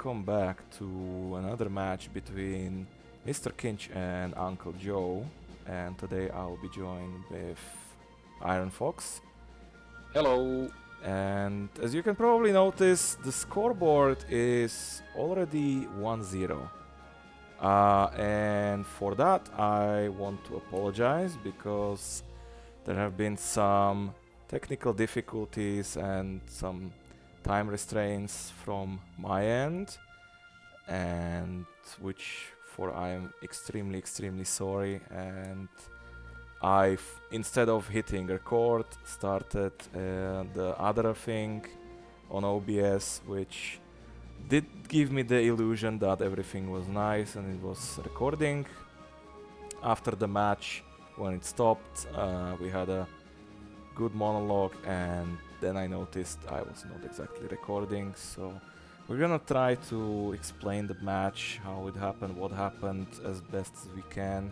welcome back to another match between Mr. Kinch and Uncle Joe. And today I'll be joined with Irn Fox. Hello. And as you can probably notice, the scoreboard is already 1-0. And for that, I want to apologize because there have been some technical difficulties and some time restraints from my end, and which for I am extremely sorry. And instead of hitting record, started the other thing on OBS, which did give me the illusion that everything was nice and it was recording. After the match, when it stopped, we had a good monologue, and then I noticed I was not exactly recording. So we're gonna try to explain the match, how it happened, what happened, as best as we can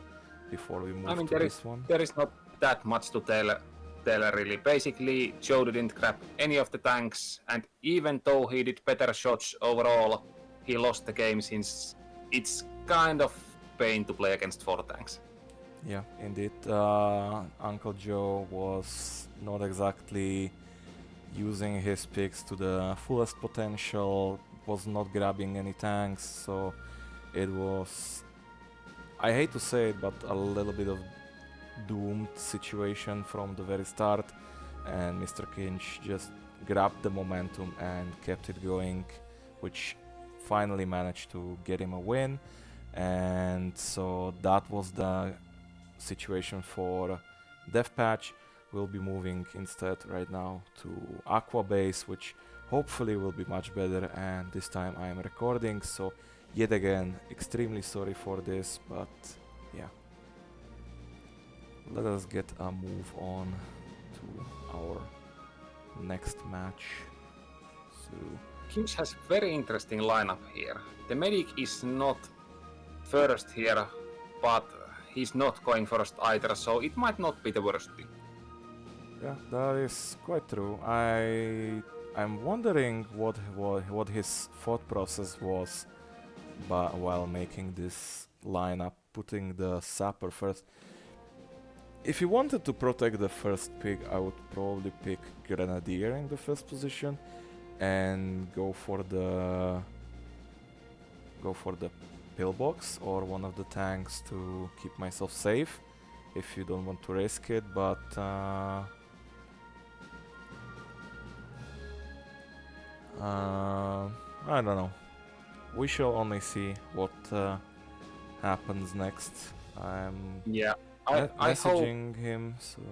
before we move to this one. There is not that much to tell really. Basically, Joe didn't grab any of the tanks, and even though he did better shots overall, he lost the game since it's kind of pain to play against 4 tanks. Yeah, indeed. Uncle Joe was not exactly using his picks to the fullest potential, was not grabbing any tanks, so it was, I hate to say it, but a little bit of doomed situation from the very start, and Mr. Kinch just grabbed the momentum and kept it going, which finally managed to get him a win. And so that was the situation for Death Patch. We'll be moving instead right now to Aqua Base, which hopefully will be much better, and this time I am recording, so yet again extremely sorry for this, but yeah. Let us get a move on to our next match. So Kinch has very interesting lineup here. The medic is not first here, but he's not going first either, so it might not be the worst thing. yeah, that is quite true. I'm wondering what his thought process was while making this lineup, putting the sapper first. If he wanted to protect the first pick, I would probably pick Grenadier in the first position and go for the pillbox or one of the tanks to keep myself safe if you don't want to risk it, but I don't know. We shall only see what happens next. I'm I hope him, so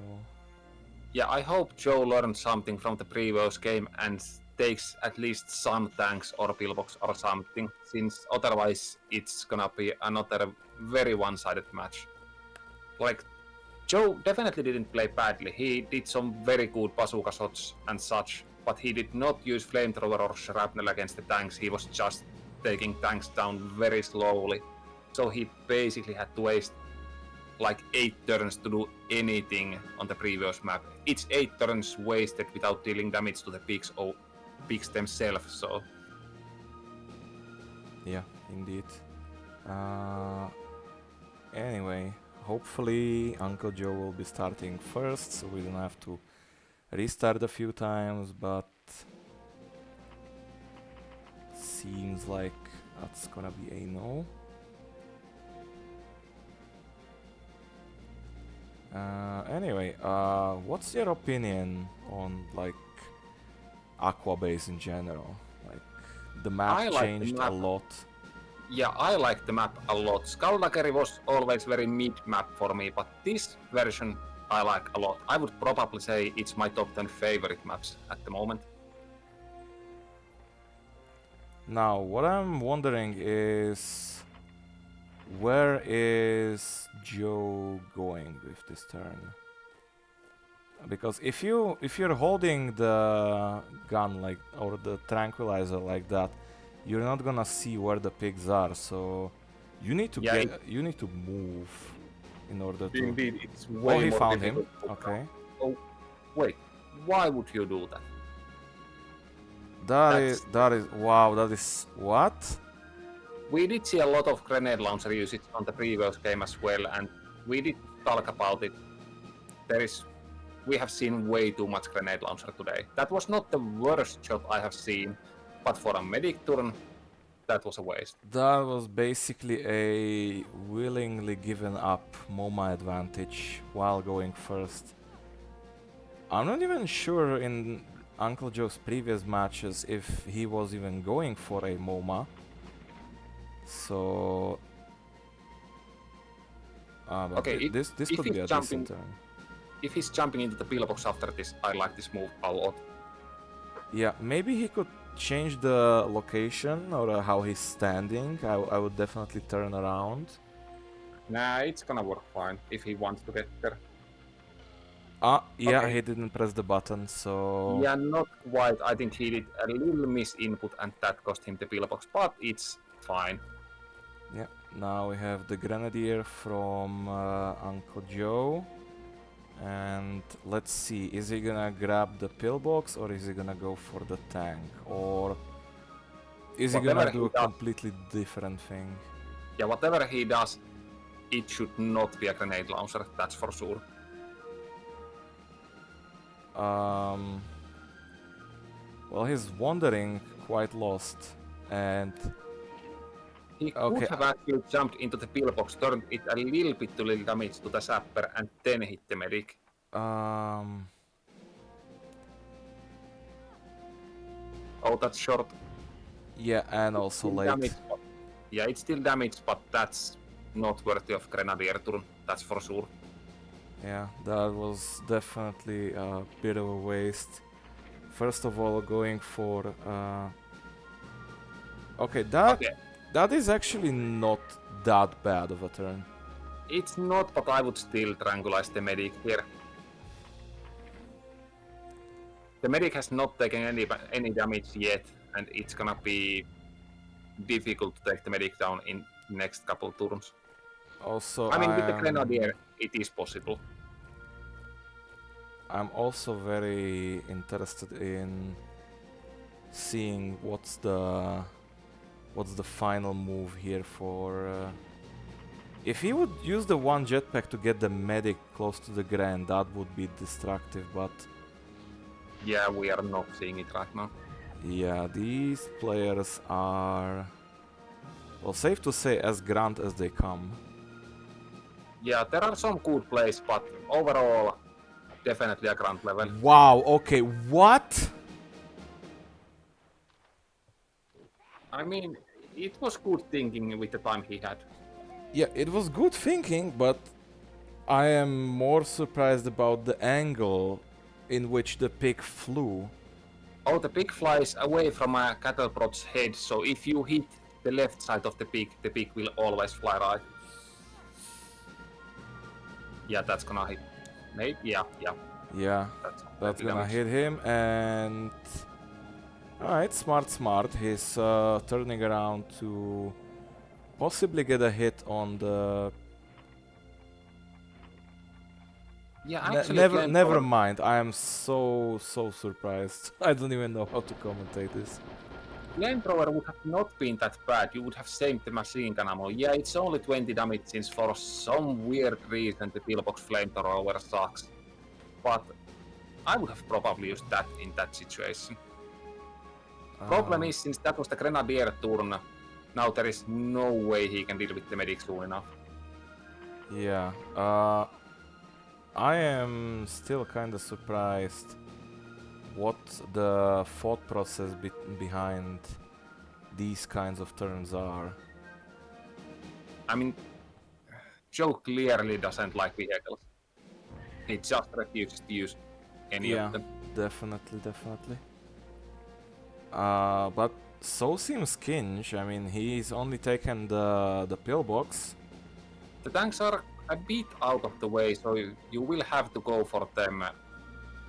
I hope Joe learned something from the previous game and takes at least some tanks or pillbox or something, since otherwise it's gonna be another very one-sided match. Like, Joe definitely didn't play badly. He did some very good bazooka shots and such, but he did not use flamethrower or shrapnel against the tanks. He was just taking tanks down very slowly. So he basically had to waste like 8 turns to do anything on the previous map. It's 8 turns wasted without dealing damage to the pigs themselves, so... yeah, indeed. Anyway, hopefully Uncle Joe will be starting first, so we don't have to restart a few times, but seems like that's gonna be a no. Anyway, what's your opinion on like Aqua Base in general? Like the map changed a lot. Yeah, I like the map a lot. Skullduggery was always very mid-map for me, but this version I like a lot. I would probably say it's my top 10 favorite maps at the moment. Now, what I'm wondering is, where is Joe going with this turn? Because if you're holding the gun like or the tranquilizer like that, you're not gonna see where the pigs are. So you need to you need to move in order to. Indeed, it's way oh, he more found him. difficult. Okay. Oh, wait. Why would you do that? That is wow. That is what? We did see a lot of grenade launcher usage on the previous game as well, and we did talk about it. We have seen way too much grenade launcher today. That was not the worst shot I have seen, but for a medic turn, that was a waste. That was basically a willingly given up MoMA advantage while going first. I'm not even sure in UncleJoe's previous matches if he was even going for a MoMA. So... Okay, this could be a decent turn. If he's jumping into the pillbox after this, I like this move a lot. Yeah, maybe he could change the location or how he's standing. I would definitely turn around. Nah, it's gonna work fine if he wants to get there. Yeah, Okay. he didn't press the button, so... Yeah, not quite. I think he did a little misinput and that cost him the pillbox, but it's fine. Yeah, now we have the Grenadier from UncleJoe. And let's see, is he gonna grab the pillbox or is he gonna go for the tank? Or is he gonna do a completely different thing? Yeah, whatever he does, it should not be a grenade launcher, that's for sure. Well, he's wandering quite lost, and he could have actually jumped into the pillbox, turned it a little bit to little damage to the sapper, and then hit the medic. Oh, that's short. Yeah, and also late. Damage, yeah, it's still damage, but that's not worthy of Grenadier turn, that's for sure. Yeah, that was definitely a bit of a waste. First of all, going for... Okay, that is actually not that bad of a turn. It's not, but I would still tranquilize the medic here. The medic has not taken any damage yet, and it's gonna be difficult to take the medic down in next couple turns. Also, I mean, with the Grenadier, it is possible. I'm also very interested in seeing what's the final move here for... if he would use the one jetpack to get the medic close to the Grand, that would be destructive, but... Yeah, we are not seeing it right now. Yeah, these players are... well, safe to say as Grunt as they come. Yeah, there are some good plays, but overall, definitely a Grunt level. Wow, okay, what? I mean, it was good thinking with the time he had. Yeah, it was good thinking, but I am more surprised about the angle in which the pig flew. Oh, the pig flies away from a cattle prot's head, so if you hit the left side of the pig will always fly right. Yeah, that's gonna hit. Maybe, yeah. Yeah, that's gonna hit him, and... Alright, smart. He's turning around to possibly get a hit on the... Yeah, actually, never mind. I am so surprised. I don't even know how to commentate this. Flamethrower would have not been that bad. You would have saved the machine gun ammo. Yeah, it's only 20 damage since for some weird reason the pillbox flamethrower sucks. But I would have probably used that in that situation. Problem is, since that was the Grenadier turn, now there is no way he can deal with the medic soon enough. Yeah, I am still kinda surprised what the thought process behind these kinds of turns are. I mean, Joe clearly doesn't like vehicles. He just refuses to use any of them. Definitely. But so seems Kinch. I mean, he's only taken the pillbox. The tanks are a bit out of the way, so you will have to go for them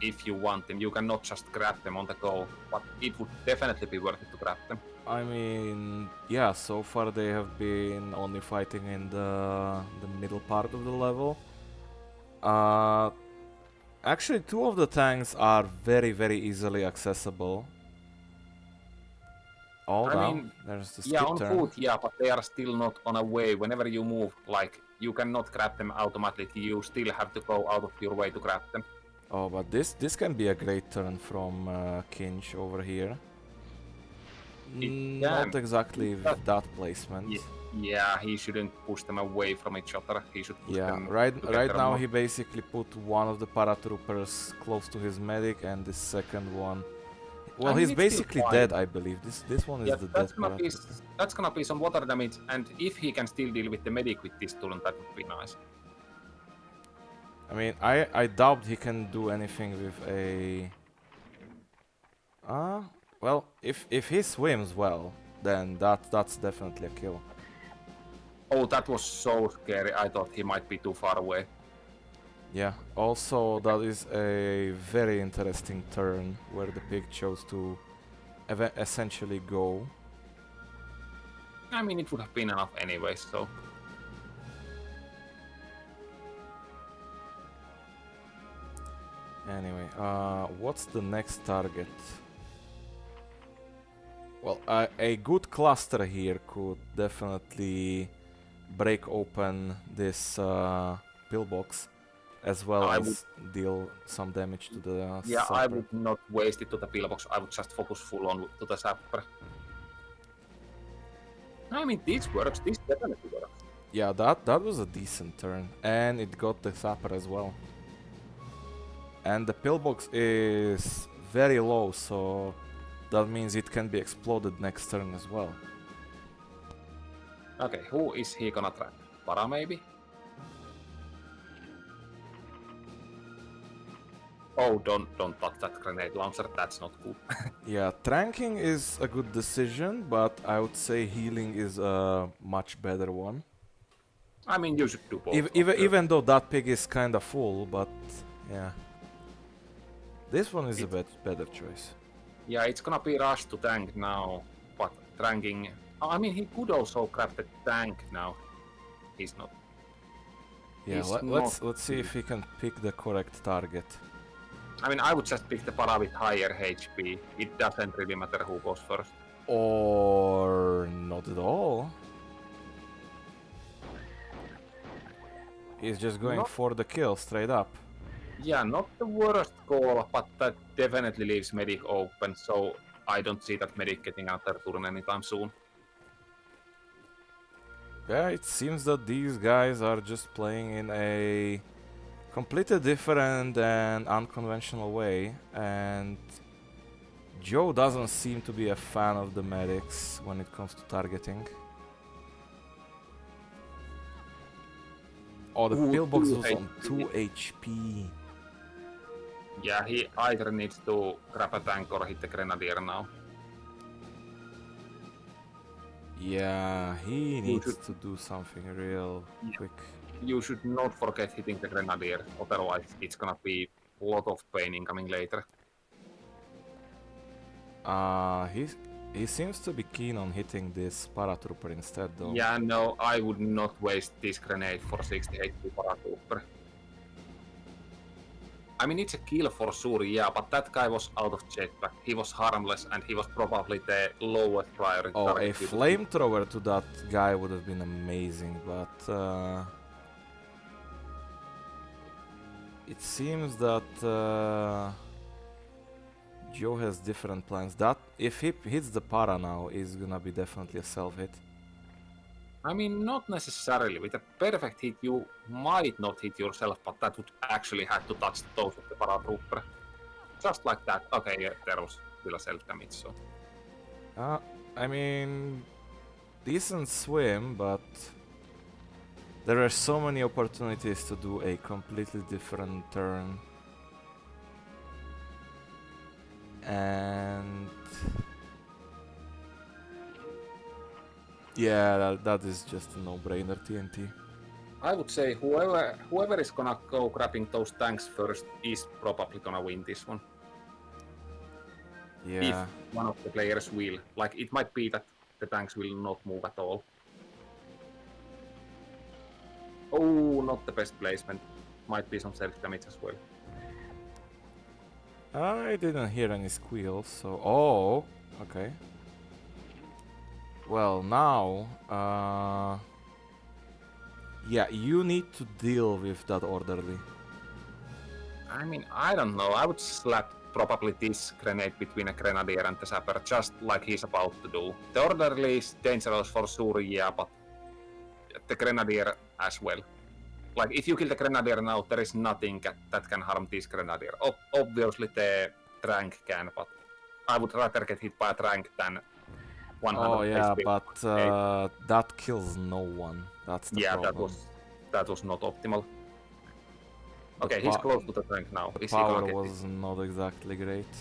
if you want them. You cannot just grab them on the go, but it would definitely be worth it to grab them. I mean, yeah, so far they have been only fighting in the middle part of the level. Actually, two of the tanks are very easily accessible. all I down. mean, There's the yeah, skip on turn. foot, yeah, but they are still not on a way. Whenever you move, like, you cannot grab them automatically. You still have to go out of your way to grab them. Oh, but this can be a great turn from Kinch over here. It Not can. exactly with that placement. Yeah, he shouldn't push them away from each other. He should push Yeah, them right together now more. he basically put one of the paratroopers close to his medic and the second one. Well, I mean, he's it's still basically fine. dead, I believe. This one is Yeah, the dead paratrooper. that's gonna be some water damage, and if he can still deal with the medic with this turn, that would be nice. I mean, I doubt he can do anything with a. Well, if he swims well, then that's definitely a kill. Oh, that was so scary. I thought he might be too far away. Yeah. Also, that is a very interesting turn where the pig chose to essentially go. I mean, it would have been enough anyway, so. Anyway, what's the next target? Well, a good cluster here could definitely break open this pillbox, as well as deal some damage to the Yeah, sapper. I would not waste it to the pillbox. I would just focus full on to the sapper. I mean, this works. This definitely works. Yeah, that was a decent turn, and it got the sapper as well. And the pillbox is very low, so that means it can be exploded next turn as well. Okay, who is he gonna trap? Para maybe? Oh, don't touch that grenade launcher. That's not good. Yeah, tranking is a good decision, but I would say healing is a much better one. I mean, you should do both. Even though that pig is kinda full, but yeah. This one is a better choice. Yeah, it's gonna be rush to tank now, but tranking... I mean, he could also grab the tank now. He's not. Yeah, let's see if he can pick the correct target. I mean, I would just pick the para with higher HP. It doesn't really matter who goes first. Or not at all. He's just going for the kill straight up. Yeah, not the worst call, but that definitely leaves medic open, so I don't see that medic getting another turn anytime soon. Yeah, it seems that these guys are just playing in a completely different and unconventional way, and Joe doesn't seem to be a fan of the medics when it comes to targeting. Oh, the pillbox was on 2 HP. Yeah, he either needs to grab a tank or hit the grenadier now. Yeah, he needs to do something real quick. You should not forget hitting the grenadier, otherwise it's gonna be a lot of pain incoming later. He seems to be keen on hitting this paratrooper instead, though. Yeah, no, I would not waste this grenade for 60 HP paratrooper. I mean, it's a kill for sure, yeah, but that guy was out of jetpack. He was harmless, and he was probably the lowest priority. Oh, a flamethrower to that guy would have been amazing, but it seems that Joe has different plans. That if he hits the para now, is gonna be definitely a self-hit. I mean, not necessarily. With a perfect hit, you might not hit yourself, but that would actually have to touch the toes of the paratrooper. Just like that. Okay, yeah, there was still a self-damage, so... I mean... decent swim, but... there are so many opportunities to do a completely different turn. And... yeah, that is just a no-brainer, TNT. I would say whoever is gonna go grabbing those tanks first is probably gonna win this one. Yeah. If one of the players will. Like, it might be that the tanks will not move at all. Oh, not the best placement. Might be some self-damage as well. I didn't hear any squeals, so... oh, okay. Well, now, yeah, you need to deal with that orderly. I mean, I don't know. I would slap probably this grenade between a grenadier and the sapper, just like he's about to do. The orderly is dangerous for sure, yeah, but the grenadier as well. Like, if you kill the grenadier now, there is nothing that can harm this grenadier. Obviously, the trank can, but I would rather get hit by a trank than 100 Oh yeah, HP. but that kills no one. That's the Yeah, problem. that was not optimal. The Okay, he's close to the tank now. The Is he power gonna get was not exactly great.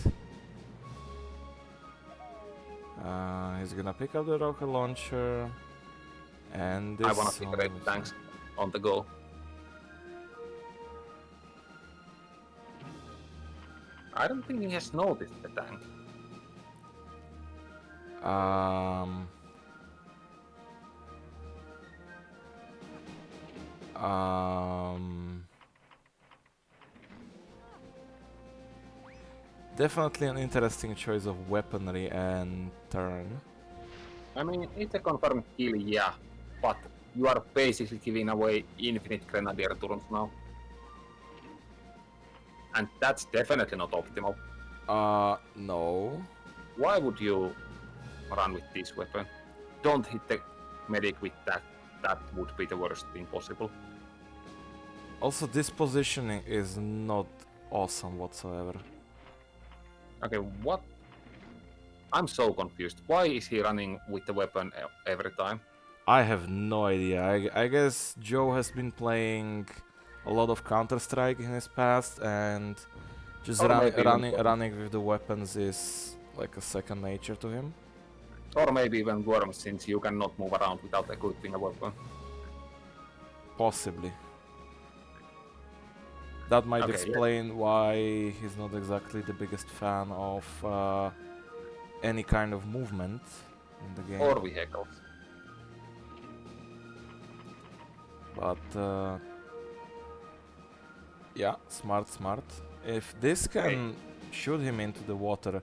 He's gonna pick up the rocket launcher, and this. I wanna see great tanks on the go. I don't think he has noticed the tank. Um. Definitely an interesting choice of weaponry and turn. I mean, it's a confirmed kill, yeah, but you are basically giving away infinite grenadier turns now. And that's definitely not optimal. No. Why would you run with this weapon? Don't hit the medic with that. That would be the worst thing possible. Also, this positioning is not awesome whatsoever. Okay, what? I'm so confused. Why is he running with the weapon every time? I have no idea. I guess Joe has been playing a lot of Counter-Strike in his past, and just running with the weapons is like a second nature to him. Or maybe even Worm, since you cannot move around without equipping a weapon. Possibly. That might explain why he's not exactly the biggest fan of any kind of movement in the game. Or vehicles. But yeah, smart. If this can shoot him into the water,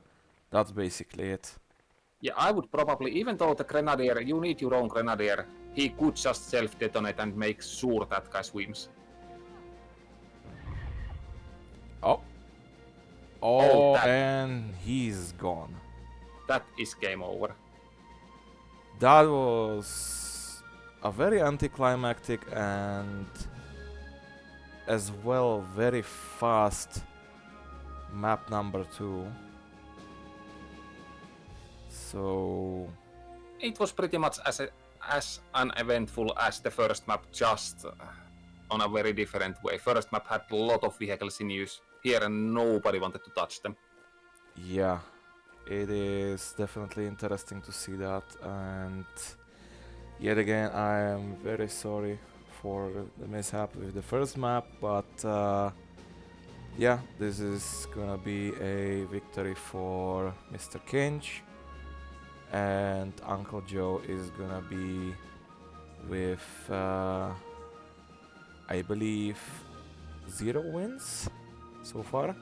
that's basically it. Yeah, I would probably, even though the grenadier, you need your own grenadier, he could just self-detonate and make sure that guy swims. Oh, and he's gone. That is game over. That was a very anticlimactic and as well very fast map number 2. So it was pretty much as uneventful as the first map, just on a very different way. First map had a lot of vehicles in use here and nobody wanted to touch them. Yeah, it is definitely interesting to see that, and yet again I am very sorry for the mishap with the first map, but yeah, this is gonna be a victory for Mr. Kinch, and UncleJoe is gonna be with I believe 0 wins so far.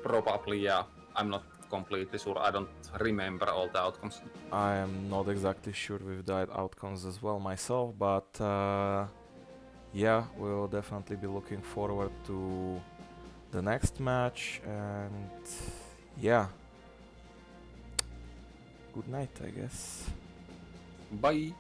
Probably, yeah. I'm not completely sure. I don't remember all the outcomes. I am not exactly sure with the outcomes as well myself, but yeah, we'll definitely be looking forward to the next match, and yeah, good night, I guess. Bye.